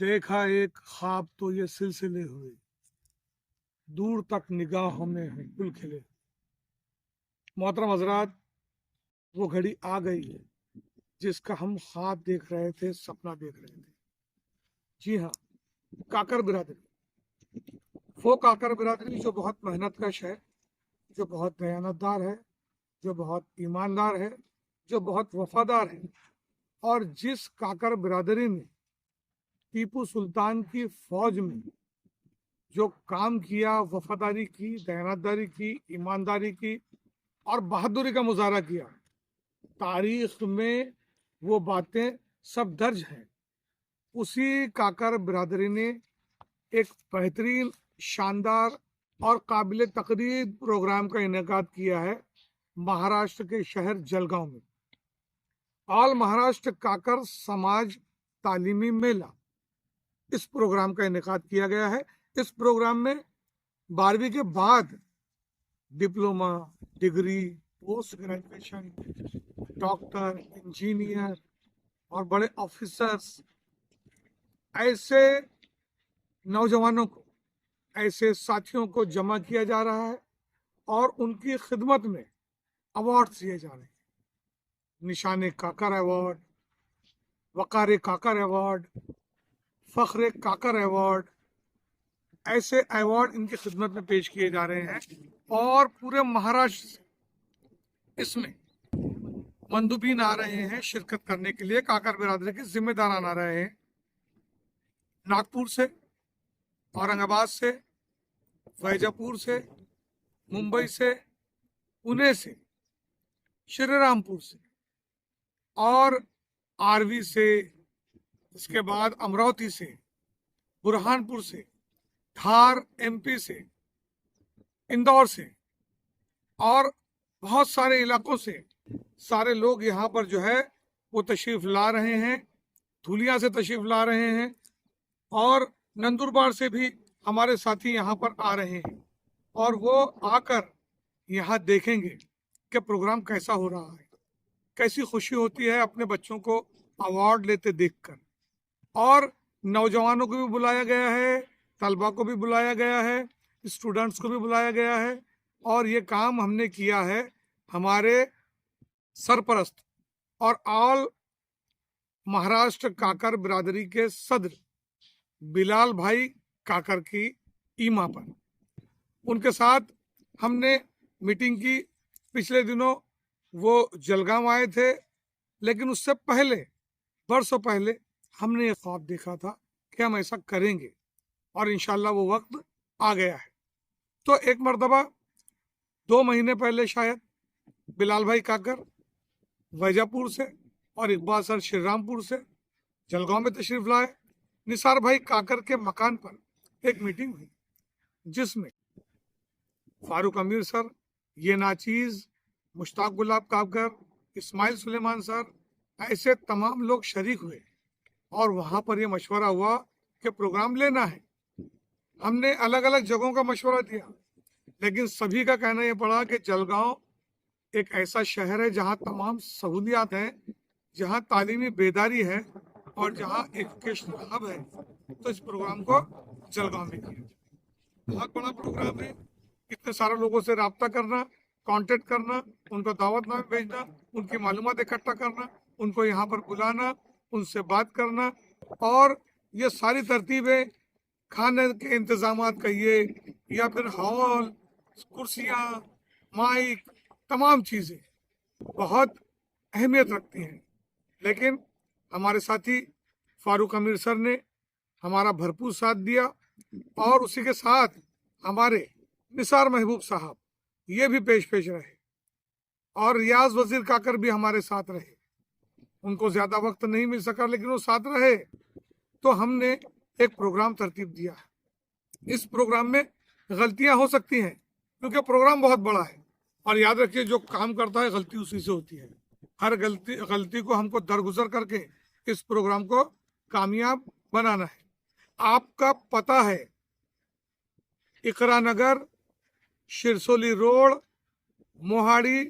देखा एक ख्वाब तो ये सिलसिले हुए, दूर तक निगाहों में है गुल खिले। मोहतरम हजरात, वो घड़ी आ गई है जिसका हम ख्वाब देख रहे थे, सपना देख रहे थे। जी हाँ, काकर बिरादरी, वो काकर बिरादरी जो बहुत मेहनत कश है, जो बहुत दयानतदार है, जो बहुत ईमानदार है, जो बहुत वफादार है। और जिस काकर बिरादरी ने टीपू सुल्तान की फौज में जो काम किया, वफादारी की, दयानतदारी की, ईमानदारी की और बहादुरी का मुजाहरा किया, तारीख में वो बातें सब दर्ज हैं। उसी काकर बिरादरी ने एक बेहतरीन, शानदार और काबिल तकरीर प्रोग्राम का इनेकाद किया है महाराष्ट्र के शहर जलगांव में। ऑल महाराष्ट्र काकर समाज तालीमी मेला, इस प्रोग्राम का इनेकाद किया गया है। इस प्रोग्राम में 12वीं के बाद diploma, degree, post graduation, doctor, engineer और बड़े ऑफिसर्स, ऐसे नौजवानों को, ऐसे साथियों को जमा किया जा रहा है और उनकी खिदमत में अवार्ड दिए जा रहे हैं। निशाने काकर अवार्ड, वकार काकर अवार्ड, फख्र काकर अवार्ड, ऐसे अवार्ड इनकी खिदमत में पेश किए जा रहे हैं। और पूरे महाराष्ट्र से इसमें मंदुबीन आ रहे हैं शिरकत करने के लिए। काकर बिरादरी के जिम्मेदारान आ रहे हैं नागपुर से, औरंगाबाद से, फैजापुर से, मुंबई से, पुणे से, श्रीरामपुर से और आरवी से, इसके बाद अमरावती से, बुरहानपुर से, धार एमपी से, इंदौर से और बहुत सारे इलाकों से सारे लोग यहाँ पर जो है वो तशरीफ ला रहे हैं। धुलिया से तशरीफ ला रहे हैं और नंदुरबार से भी हमारे साथी यहाँ पर आ रहे हैं और वो आकर यहाँ देखेंगे कि प्रोग्राम कैसा हो रहा है। कैसी खुशी होती है अपने बच्चों को अवार्ड लेते देखकर। और नौजवानों को भी बुलाया गया है, तलबा को भी बुलाया गया है, स्टूडेंट्स को भी बुलाया गया है। और ये काम हमने किया है हमारे सरपरस्त और ऑल महाराष्ट्र काकर बिरादरी के सदर बिलाल भाई काकर की ईमा पर। उनके साथ हमने मीटिंग की। पिछले दिनों वो जलगांव आए थे, लेकिन उससे पहले, बरसों पहले, हमने ये ख्वाब देखा था कि हम ऐसा करेंगे और इंशाल्लाह वो वक्त आ गया है। तो एक मरतबा 2 महीने पहले शायद बिलाल भाई काकर वैजापुर से और इकबाल सर श्रीरामपुर से जलगांव में तशरीफ लाए। निसार भाई काकर के मकान पर एक मीटिंग हुई जिसमें फारूक अमीर सर, ये नाचीज, मुश्ताक गुलाब काकर, इस्माइल सुलेमान सर, ऐसे तमाम लोग शरीक हुए और वहां पर यह मशवरा हुआ कि प्रोग्राम लेना है। हमने अलग अलग जगहों का मशवरा दिया, लेकिन सभी का कहना यह पड़ा कि जलगांव एक ऐसा शहर है जहां तमाम सहूलियात हैं, जहां तालीमी बेदारी है और जहां एजुकेशनल हब है। तो इस प्रोग्राम को जलगांव में किया। बहुत बड़ा प्रोग्राम है, इतने सारे लोगों से रब्ता करना, कांटेक्ट करना, उनको दावतनामे भेजना, उनकी मालूमात इकट्ठा करना, उनको यहाँ पर बुलाना, उनसे बात करना और ये सारी तरतीबें, खाने के इंतजामात कहिए या फिर हॉल, कुर्सियाँ, माइक, तमाम चीज़ें बहुत अहमियत रखती हैं। लेकिन हमारे साथी फारूक अमीर सर ने हमारा भरपूर साथ दिया और उसी के साथ हमारे निसार महबूब साहब ये भी पेश रहे और रियाज वजीर काकर भी हमारे साथ रहे। उनको ज्यादा वक्त नहीं मिल सका, लेकिन वो साथ रहे। तो हमने एक प्रोग्राम तरतीब दिया है। इस प्रोग्राम में गलतियां हो सकती हैं क्योंकि प्रोग्राम बहुत बड़ा है और याद रखिए, जो काम करता है गलती उसी से होती है। हर गलती को हमको दरगुजर करके इस प्रोग्राम को कामयाब बनाना है। आपका पता है इकरा नगर, शिरसोली रोड, मोहाड़ी,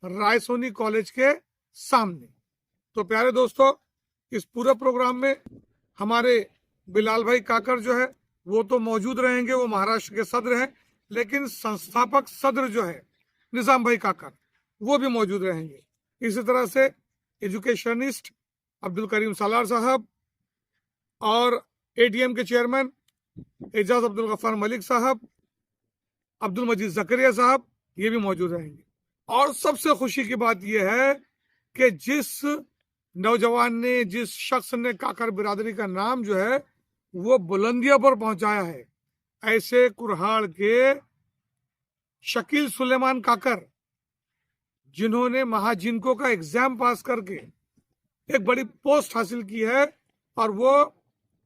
रायसोनी कॉलेज के सामने। तो प्यारे दोस्तों, इस पूरे प्रोग्राम में हमारे बिलाल भाई काकर जो है वो तो मौजूद रहेंगे, वो महाराष्ट्र के सदर हैं, लेकिन संस्थापक सदर जो है निजाम भाई काकर वो भी मौजूद रहेंगे। इसी तरह से एजुकेशनिस्ट अब्दुल करीम सालार साहब और एटीएम के चेयरमैन एजाज अब्दुल गफ्फार मलिक साहब, अब्दुल मजीद जकरिया साहब, ये भी मौजूद रहेंगे। और सबसे खुशी की बात यह है कि जिस नौजवान ने, जिस शख्स ने काकर बिरादरी का नाम जो है वो बुलंदियों पर पहुंचाया है, ऐसे कुरहाड़ के शकील सुलेमान काकर, जिन्होंने महाजिनको का एग्जाम पास करके एक बड़ी पोस्ट हासिल की है और वो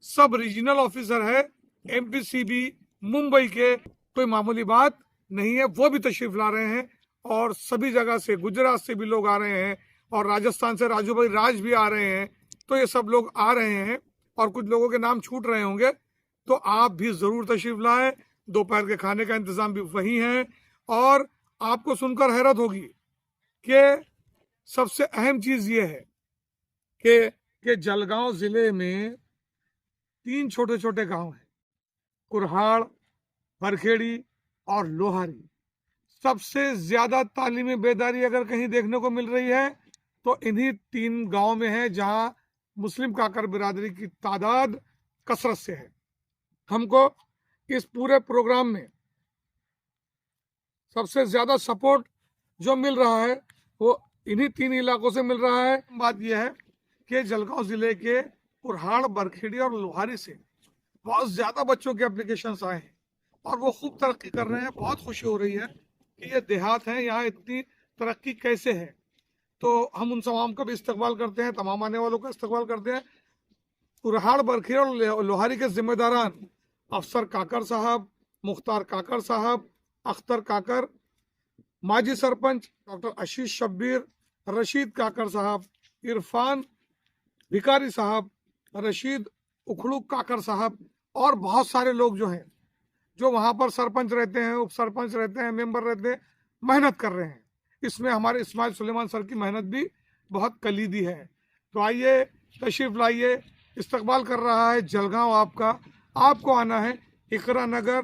सब रीजनल ऑफिसर है एमपीसीबी मुंबई के, कोई मामूली बात नहीं है। वो भी तशरीफ ला रहे हैं और सभी जगह से, गुजरात से भी लोग आ रहे हैं और राजस्थान से राजू भाई राज भी आ रहे हैं। तो ये सब लोग आ रहे हैं और कुछ लोगों के नाम छूट रहे होंगे, तो आप भी जरूर तशरीफ लाएं। दोपहर के खाने का इंतजाम भी वही है। और आपको सुनकर हैरत होगी कि सबसे अहम चीज ये है कि जलगांव जिले में 3 छोटे छोटे गांव हैं, कुरहाड़, बरखेड़ी और लोहारी। सबसे ज्यादा तालीमी बेदारी अगर कहीं देखने को मिल रही है तो इन्हीं 3 गांव में है, जहां मुस्लिम काकर बिरादरी की तादाद कसरत से है। हमको इस पूरे प्रोग्राम में सबसे ज्यादा सपोर्ट जो मिल रहा है वो इन्हीं 3 इलाकों से मिल रहा है। बात यह है कि जलगांव जिले के कुरहाड़, बरखेड़ी और लोहारी से बहुत ज्यादा बच्चों के एप्लीकेशंस आए हैं और वो खूब तरक्की कर रहे हैं। बहुत खुशी हो रही है कि ये देहात है, यहाँ इतनी तरक्की कैसे है। तो हम उन तमाम का भी इस्तकबाल करते हैं, तमाम आने वालों का इस्तकबाल करते हैं। कुरहाड़, बरखेड़ी और लोहारी के जिम्मेदारान अफसर काकर साहब, मुख्तार काकर साहब, अख्तर काकर, माजी सरपंच डॉक्टर आशीष शब्बीर, रशीद काकर साहब, इरफान भिकारी साहब, रशीद उखड़ू काकर साहब और बहुत सारे लोग जो हैं, जो वहां पर सरपंच रहते हैं, उप सरपंच रहते हैं, मेंबर रहते हैं, मेहनत कर रहे हैं। इसमें हमारे इस्माइल सुलेमान सर की मेहनत भी बहुत कलीदी है। तो आइए, तशरीफ लाइए, इस्तकबाल कर रहा है जलगांव आपका। आपको आना है इकरा नगर,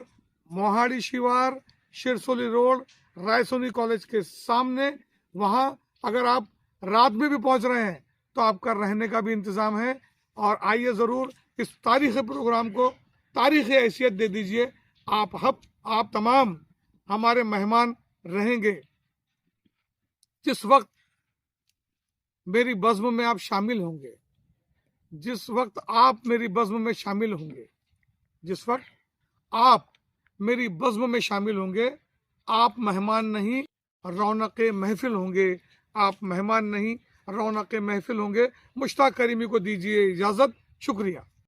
मोहाड़ी शिवार, शिरसोली रोड, रायसोनी कॉलेज के सामने। वहां अगर आप रात में भी पहुंच रहे हैं तो आपका रहने का भी इंतजाम है। और आइए जरूर इस तारीखी प्रोग्राम को तारीखी हैसियत दे दीजिए। आप तमाम हमारे मेहमान रहेंगे। जिस वक्त मेरी बज़्म में आप शामिल होंगे, जिस वक्त आप मेरी बज़्म में शामिल होंगे, जिस वक्त आप मेरी बज़्म में शामिल होंगे, आप मेहमान नहीं रौनक महफिल होंगे। आप मेहमान नहीं रौनक महफिल होंगे। मुश्ताक करीमी को दीजिए इजाजत। शुक्रिया।